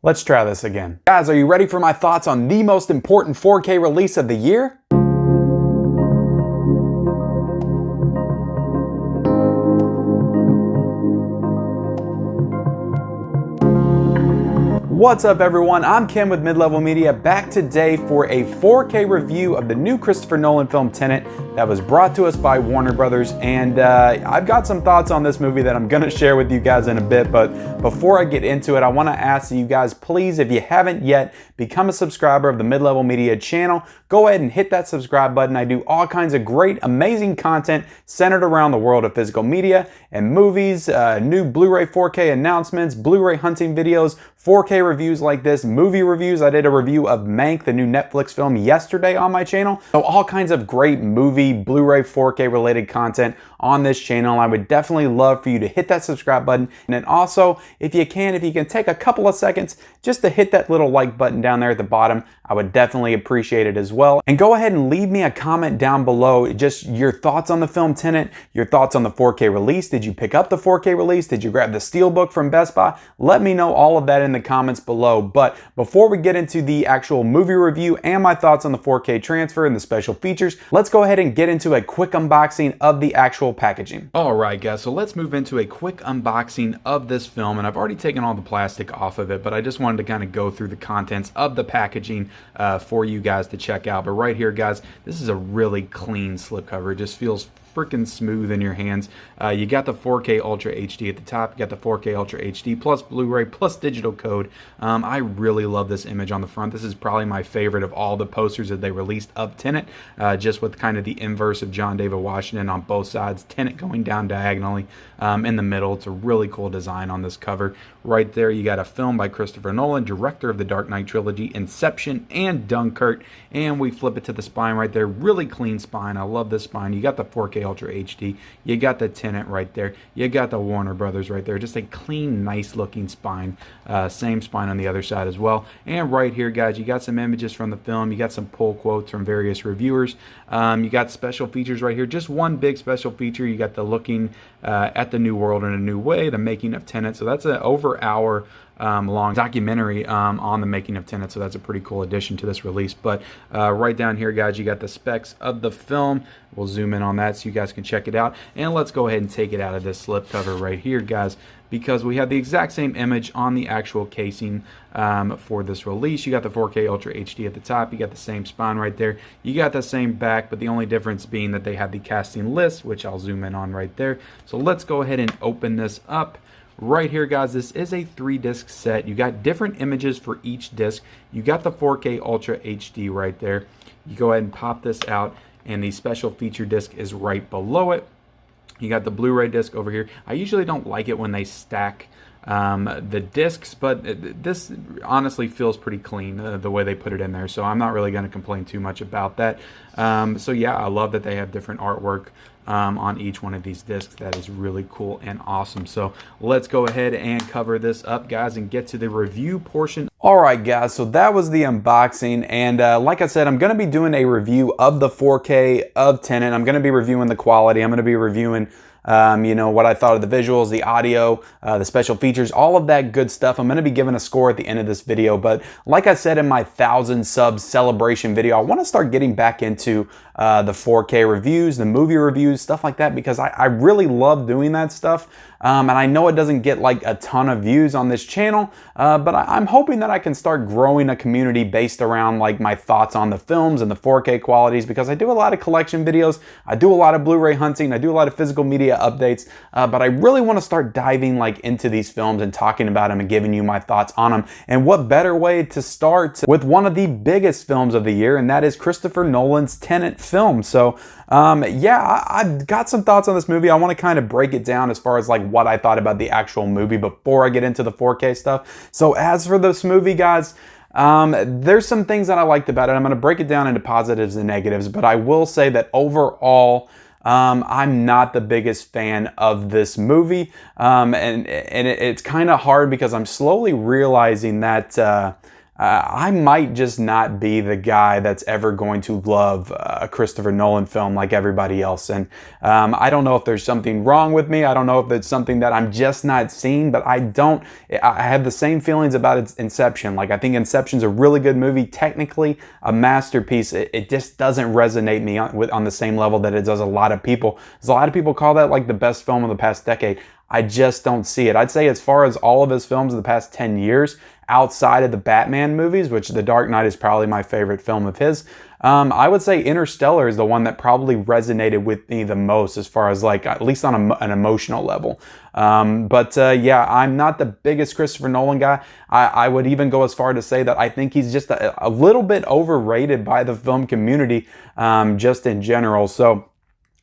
Let's try this again. Guys, are you ready for my thoughts on the most important 4K release of the year? What's up everyone, I'm Kim with Mid-Level Media, back today for a 4K review of the new Christopher Nolan film Tenet that was brought to us by Warner Brothers, and I've got some thoughts on this movie that I'm gonna share with you guys in a bit, but before I get into it, I wanna ask you guys, please, if you haven't yet, become a subscriber of the Mid-Level Media channel. Go ahead and hit that subscribe button. I do all kinds of great, amazing content centered around the world of physical media and movies, new Blu-ray 4K announcements, Blu-ray hunting videos, 4K reviews like this, movie reviews. I did a review of Mank, the new Netflix film, yesterday on my channel. So all kinds of great movie, Blu-ray 4K related content on this channel. I would definitely love for you to hit that subscribe button. And then also, if you can take a couple of seconds just to hit that little like button down there at the bottom, I would definitely appreciate it as well. And go ahead and leave me a comment down below, just your thoughts on the film Tenet, your thoughts on the 4K release. Did you pick up the 4K release? Did you grab the Steelbook from Best Buy? Let me know all of that in the comments below. But before we get into the actual movie review and my thoughts on the 4K transfer and the special features, let's go ahead and get into a quick unboxing of the actual packaging. Alright guys, so let's move into a quick unboxing of this film, and I've already taken all the plastic off of it, but I just wanted to kind of go through the contents of the packaging for you guys to check out. But right here guys, this is a really clean slipcover. It just feels freaking smooth in your hands. You got the 4K Ultra HD at the top, you got the 4K Ultra HD plus Blu-ray plus digital code. I really love this image on the front. This is probably my favorite of all the posters that they released of Tenet, just with kind of the inverse of John David Washington on both sides, Tenet going down diagonally in the middle. It's a really cool design on this cover. Right there you got a film by Christopher Nolan, director of the Dark Knight trilogy, Inception and Dunkirk, and we flip it to the spine right there. Really clean spine. I love this spine. You got the 4K Ultra HD, you got the Tenet right there, you got the Warner Brothers right there. Just a clean, nice looking spine. Same spine on the other side as well. And right here guys, you got some images from the film, you got some pull quotes from various reviewers, you got special features right here. Just one big special feature, you got the looking at the new world in a new way, the making of Tenet. So that's an over hour long documentary on the making of Tenet, so that's a pretty cool addition to this release. But right down here guys, you got the specs of the film. We'll zoom in on that so you guys can check it out, and let's go ahead and take it out of this slipcover right here guys, because we have the exact same image on the actual casing for this release. You got the 4K Ultra HD at the top, you got the same spine right there, you got the same back, but the only difference being that they have the casting list, which I'll zoom in on right there. So let's go ahead and open this up. Right here guys, this is a 3-disc set. You got different images for each disc. You got the 4K Ultra HD right there. You go ahead and pop this out, and the special feature disc is right below it. You got the Blu-ray disc over here. I usually don't like it when they stack the discs, but this honestly feels pretty clean the way they put it in there, so I'm not really going to complain too much about that. So yeah, I love that they have different artwork on each one of these discs. That is really cool and awesome. So let's go ahead and cover this up guys and get to the review portion. Alright guys, so that was the unboxing, and like I said, I'm going to be doing a review of the 4K of Tenet. I'm going to be reviewing the quality, I'm going to be reviewing you know, what I thought of the visuals, the audio, the special features, all of that good stuff. I'm going to be giving a score at the end of this video, but like I said in my 1,000 subs celebration video, I want to start getting back into the 4K reviews, the movie reviews, stuff like that, because I really love doing that stuff. And I know it doesn't get like a ton of views on this channel, but I'm hoping that I can start growing a community based around like my thoughts on the films and the 4K qualities, because I do a lot of collection videos, I do a lot of Blu-ray hunting, I do a lot of physical media updates, but I really want to start diving like into these films and talking about them and giving you my thoughts on them. And what better way to start with one of the biggest films of the year, and that is Christopher Nolan's Tenet film. So yeah, I've got some thoughts on this movie. I want to kind of break it down as far as like what I thought about the actual movie before I get into the 4K stuff. So as for this movie, guys, there's some things that I liked about it. I'm going to break it down into positives and negatives, but I will say that overall, I'm not the biggest fan of this movie, and it's kind of hard because I'm slowly realizing that I might just not be the guy that's ever going to love a Christopher Nolan film like everybody else. And I don't know if there's something wrong with me. I don't know if it's something that I'm just not seeing, but I have the same feelings about Inception. Like, I think Inception's a really good movie, technically a masterpiece. It just doesn't resonate me on the same level that it does a lot of people. There's a lot of people call that like the best film of the past decade. I just don't see it. I'd say as far as all of his films of the past 10 years, outside of the Batman movies, which The Dark Knight is probably my favorite film of his, I would say Interstellar is the one that probably resonated with me the most as far as like, at least on an emotional level. Yeah, I'm not the biggest Christopher Nolan guy. I would even go as far to say that I think he's just a little bit overrated by the film community, just in general. So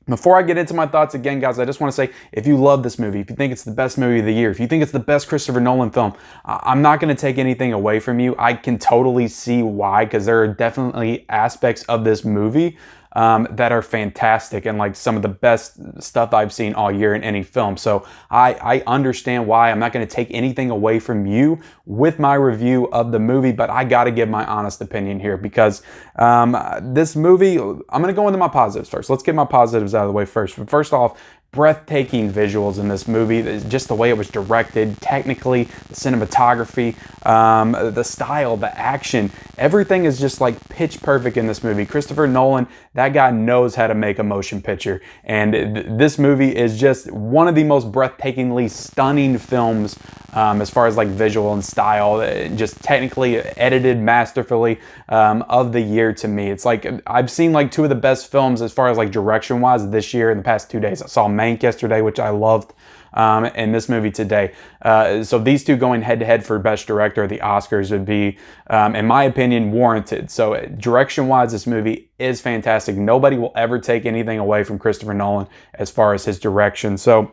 before I get into my thoughts again, guys, I just want to say, if you love this movie, if you think it's the best movie of the year, if you think it's the best Christopher Nolan film, I'm not going to take anything away from you. I can totally see why, because there are definitely aspects of this movie that are fantastic and like some of the best stuff I've seen all year in any film. So I understand why. I'm not going to take anything away from you with my review of the movie, but I got to give my honest opinion here, because this movie, I'm going to go into my positives first. Let's get my positives out of the way first. But first off, breathtaking visuals in this movie, just the way it was directed, technically, the cinematography, the style, the action, everything is just like pitch perfect in this movie. Christopher Nolan, that guy knows how to make a motion picture, and this movie is just one of the most breathtakingly stunning films as far as like visual and style, just technically edited masterfully, of the year to me. It's like, I've seen like two of the best films as far as like direction wise this year in the past 2 days. I saw Mank yesterday, which I loved, and this movie today. So these two going head to head for best director at the Oscars would be, in my opinion, warranted. So direction wise, this movie is fantastic. Nobody will ever take anything away from Christopher Nolan as far as his direction. So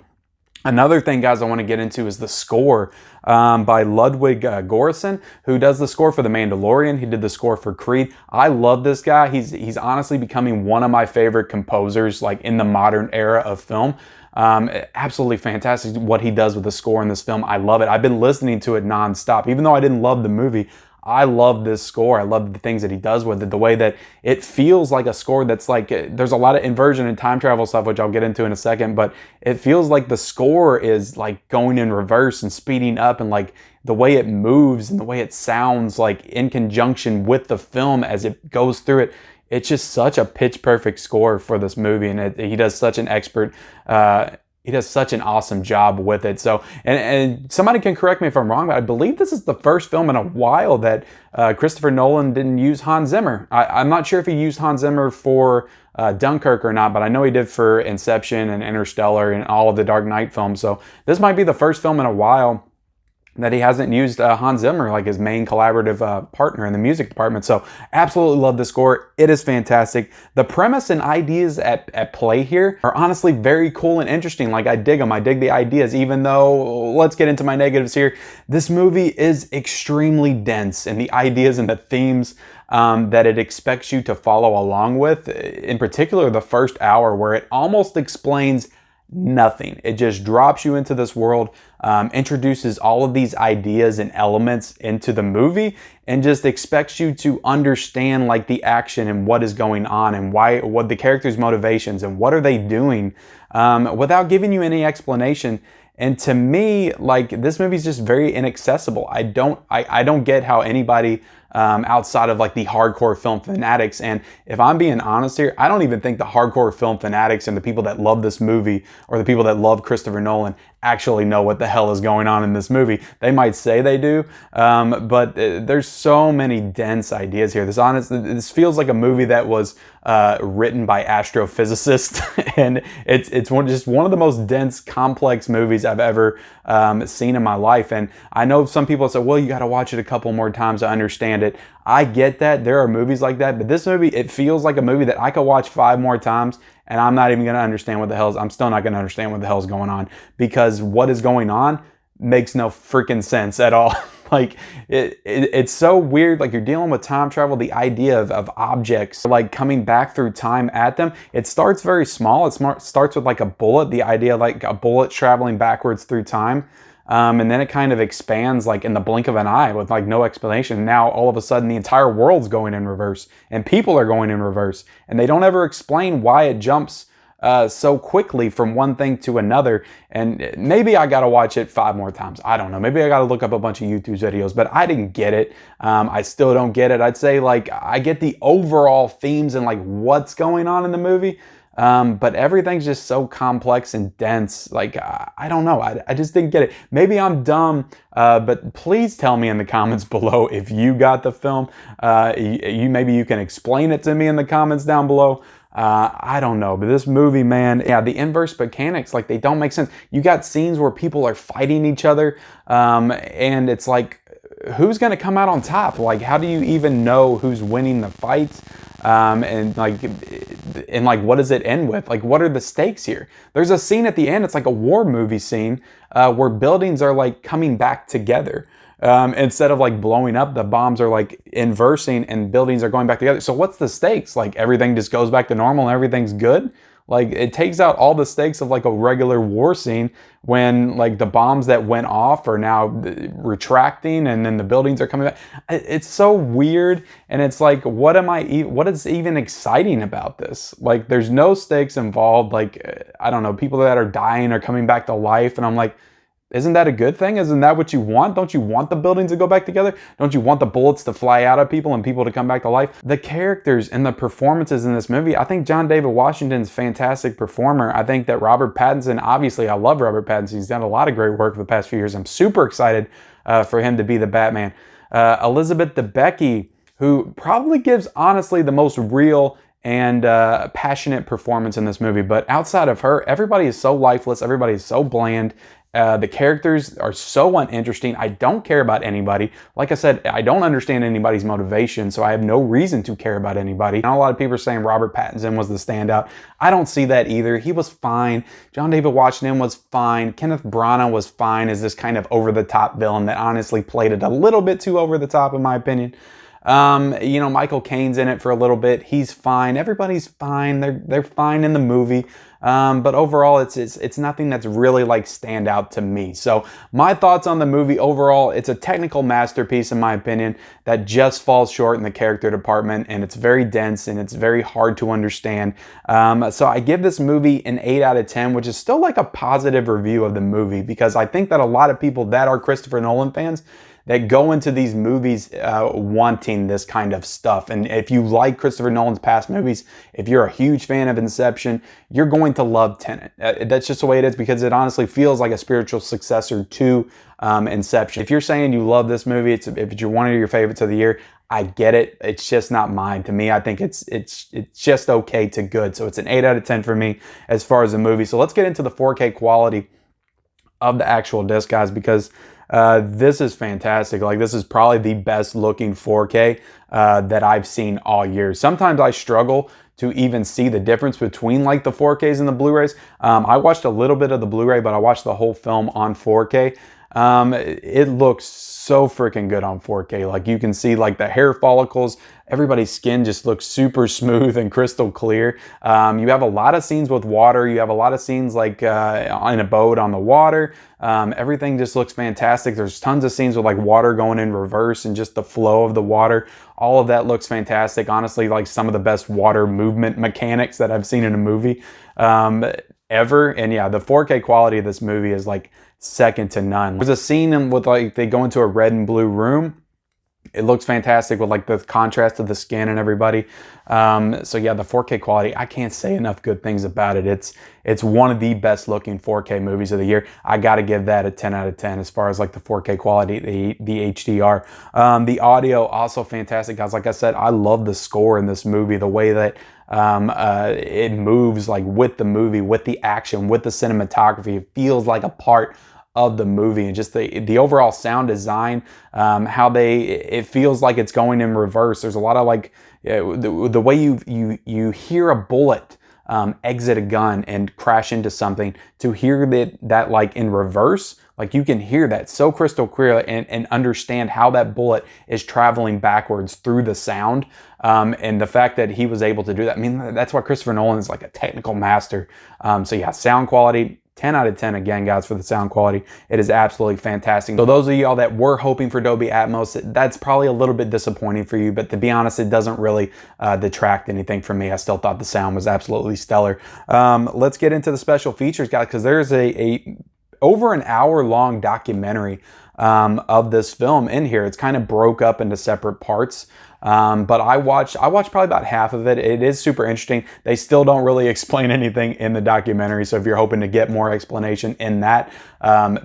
another thing, guys, I want to get into is the score by Ludwig Göransson, who does the score for The Mandalorian. He did the score for Creed. I love this guy. He's honestly becoming one of my favorite composers, like in the modern era of film. Absolutely fantastic what he does with the score in this film. I love it. I've been listening to it nonstop. Even though I didn't love the movie, I love this score. I love the things that he does with it. The way that it feels like a score that's like, there's a lot of inversion and time travel stuff, which I'll get into in a second, but it feels like the score is like going in reverse and speeding up, and like the way it moves and the way it sounds like in conjunction with the film as it goes through it. It's just such a pitch perfect score for this movie, and he does such an he does such an awesome job with it. So, and somebody can correct me if I'm wrong, but I believe this is the first film in a while that Christopher Nolan didn't use Hans Zimmer. I'm not sure if he used Hans Zimmer for Dunkirk or not, but I know he did for Inception and Interstellar and all of the Dark Knight films. So this might be the first film in a while that he hasn't used Hans Zimmer like his main collaborative partner in the music department. So absolutely love the score. It is fantastic. The premise and ideas at play here are honestly very cool and interesting. Like, I dig them. I dig the ideas, even though, let's get into my negatives here. This movie is extremely dense, and the ideas and the themes that it expects you to follow along with, in particular the first hour, where it almost explains nothing. It just drops you into this world, introduces all of these ideas and elements into the movie, and just expects you to understand like the action and what is going on and what the characters' motivations and what are they doing, without giving you any explanation. And to me, like, this movie is just very inaccessible. I don't get how anybody outside of like the hardcore film fanatics, and if I'm being honest here, I don't even think the hardcore film fanatics and the people that love this movie, or the people that love Christopher Nolan, actually know what the hell is going on in this movie. They might say they do, but there's so many dense ideas here. This feels like a movie that was written by astrophysicists, and it's just one of the most dense, complex movies I've ever seen in my life. And I know some people say, well, you got to watch it a couple more times to understand it. I get that. There are movies like that, but this movie, it feels like a movie that I could watch 5 more times and I'm not even going to understand what the hell's, I'm still not going to understand what the hell's going on, because what is going on makes no freaking sense at all. Like, it's so weird. Like, you're dealing with time travel, the idea of objects like coming back through time at them. It starts very small. It starts with like a bullet, the idea like a bullet traveling backwards through time. and then it kind of expands like in the blink of an eye with like no explanation. Now all of a sudden the entire world's going in reverse and people are going in reverse, and they don't ever explain why it jumps so quickly from one thing to another. And maybe I gotta watch it 5 more times. I don't know. Maybe I gotta look up a bunch of YouTube videos, but I didn't get it. I still don't get it. I'd say like I get the overall themes and like what's going on in the movie. But everything's just so complex and dense. Like, I don't know. I just didn't get it. Maybe I'm dumb, but please tell me in the comments below if you got the film. Maybe you can explain it to me in the comments down below. I don't know, but this movie, man, yeah, the inverse mechanics, like they don't make sense. You got scenes where people are fighting each other, and it's like, who's gonna come out on top? Like, how do you even know who's winning the fights? And what does it end with? Like, what are the stakes here? There's a scene at the end, it's like a war movie scene, where buildings are like coming back together. Instead of like blowing up, the bombs are like inversing and buildings are going back together. So what's the stakes? Like everything just goes back to normal and everything's good? Like it takes out all the stakes of like a regular war scene when like the bombs that went off are now retracting and then the buildings are coming back. It's so weird, and it's like, what is even exciting about this? Like there's no stakes involved. Like, I don't know, people that are dying are coming back to life, and I'm like, isn't that a good thing? Isn't that what you want? Don't you want the buildings to go back together? Don't you want the bullets to fly out of people and people to come back to life? The characters and the performances in this movie, I think John David Washington's a fantastic performer. I think that Robert Pattinson, obviously I love Robert Pattinson. He's done a lot of great work for the past few years. I'm super excited for him to be the Batman. Elizabeth Debicki, who probably gives honestly the most real and passionate performance in this movie. But outside of her, everybody is so lifeless. Everybody is so bland. The characters are so uninteresting. I don't care about anybody. Like I said, I don't understand anybody's motivation, so I have no reason to care about anybody. Not a lot of people are saying Robert Pattinson was the standout. I don't see that either. He was fine. John David Washington was fine. Kenneth Branagh was fine as this kind of over-the-top villain that honestly played it a little bit too over-the-top in my opinion. Michael Caine's in it for a little bit. He's fine. Everybody's fine. They're fine in the movie. But overall, it's nothing that's really like stand out to me. So my thoughts on the movie overall, it's a technical masterpiece in my opinion that just falls short in the character department, and it's very dense and it's very hard to understand. So I give this movie an 8 out of 10, which is still like a positive review of the movie, because I think that a lot of people that are Christopher Nolan fans that go into these movies wanting this kind of stuff. And if you like Christopher Nolan's past movies, if you're a huge fan of Inception, you're going to love Tenet. That's just the way it is, because it honestly feels like a spiritual successor to Inception. If you're saying you love this movie, if it's one of your favorites of the year, I get it. It's just not mine. To me, I think it's just okay to good. So it's an 8 out of 10 for me as far as the movie. So let's get into the 4K quality of the actual disc, guys, because this is fantastic. Like, this is probably the best looking 4K that I've seen all year. Sometimes I struggle to even see the difference between like the 4Ks and the Blu-rays. I watched a little bit of the Blu-ray, but I watched the whole film on 4K. It looks so freaking good on 4K. Like, you can see like the hair follicles. Everybody's skin just looks super smooth and crystal clear. You have a lot of scenes with water. You have a lot of scenes like in a boat on the water. Everything just looks fantastic. There's tons of scenes with like water going in reverse and just the flow of the water. All of that looks fantastic. Honestly, like some of the best water movement mechanics that I've seen in a movie ever. And yeah, the 4K quality of this movie is like second to none. There's a scene with like they go into a red and blue room. It looks fantastic with like the contrast of the skin and everybody. So yeah, the 4K quality, I can't say enough good things about it. It's one of the best looking 4K movies of the year. I got to give that a 10 out of 10 as far as like the 4K quality, the HDR. The audio also fantastic, guys. Like I said, I love the score in this movie, the way that it moves like with the movie, with the action, with the cinematography. It feels like a part of the movie, and just the overall sound design, how it feels like it's going in reverse. There's a lot of like the way you hear a bullet exit a gun and crash into something, to hear that like in reverse, like you can hear that so crystal clear and understand how that bullet is traveling backwards through the sound. And the fact that he was able to do that, I mean, that's why Christopher Nolan is like a technical master. So yeah, sound quality, 10 out of 10 again, guys, for the sound quality. It is absolutely fantastic. So those of y'all that were hoping for Dolby Atmos, that's probably a little bit disappointing for you, but to be honest, it doesn't really detract anything from me. I still thought the sound was absolutely stellar. Let's get into the special features, guys, because there's a over an hour-long documentary of this film in here. It's kind of broke up into separate parts. But I watched probably about half of it. It is super interesting. They still don't really explain anything in the documentary. So if you're hoping to get more explanation in that,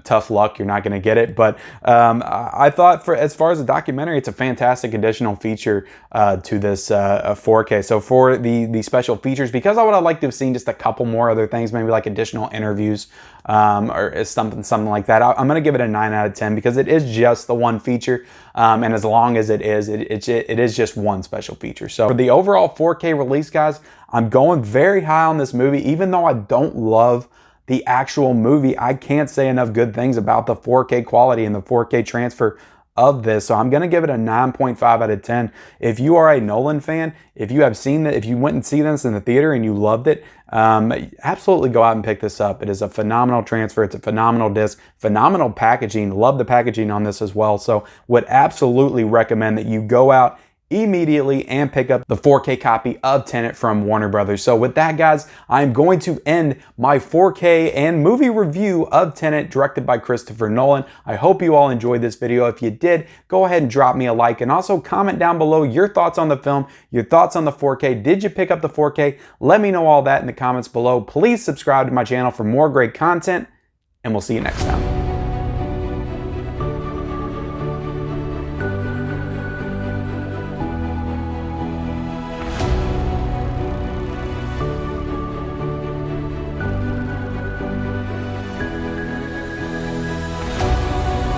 tough luck, you're not going to get it. But I thought as far as the documentary, it's a fantastic additional feature to this 4K. So for the special features, because I would have liked to have seen just a couple more other things, maybe like additional interviews or something like that. I'm going to give it a 9 out of 10 because it is just the one feature. And as long as it is just one special feature. So for the overall 4K release, guys, I'm going very high on this movie. Even though I don't love the actual movie, I can't say enough good things about the 4K quality and the 4K transfer of this. So I'm going to give it a 9.5 out of 10. If you are a Nolan fan, if you have seen that, if you went and see this in the theater and you loved it, absolutely go out and pick this up. It is a phenomenal transfer. It's a phenomenal disc, phenomenal packaging. Love the packaging on this as well. So would absolutely recommend that you go out immediately and pick up the 4K copy of Tenet from Warner Brothers. So with that, guys, I'm going to end my 4K and movie review of Tenet, directed by Christopher Nolan. I hope you all enjoyed this video. If you did, go ahead and drop me a like and also comment down below your thoughts on the film, your thoughts on the 4K. Did you pick up the 4K? Let me know all that in the comments below. Please subscribe to my channel for more great content, and we'll see you next time.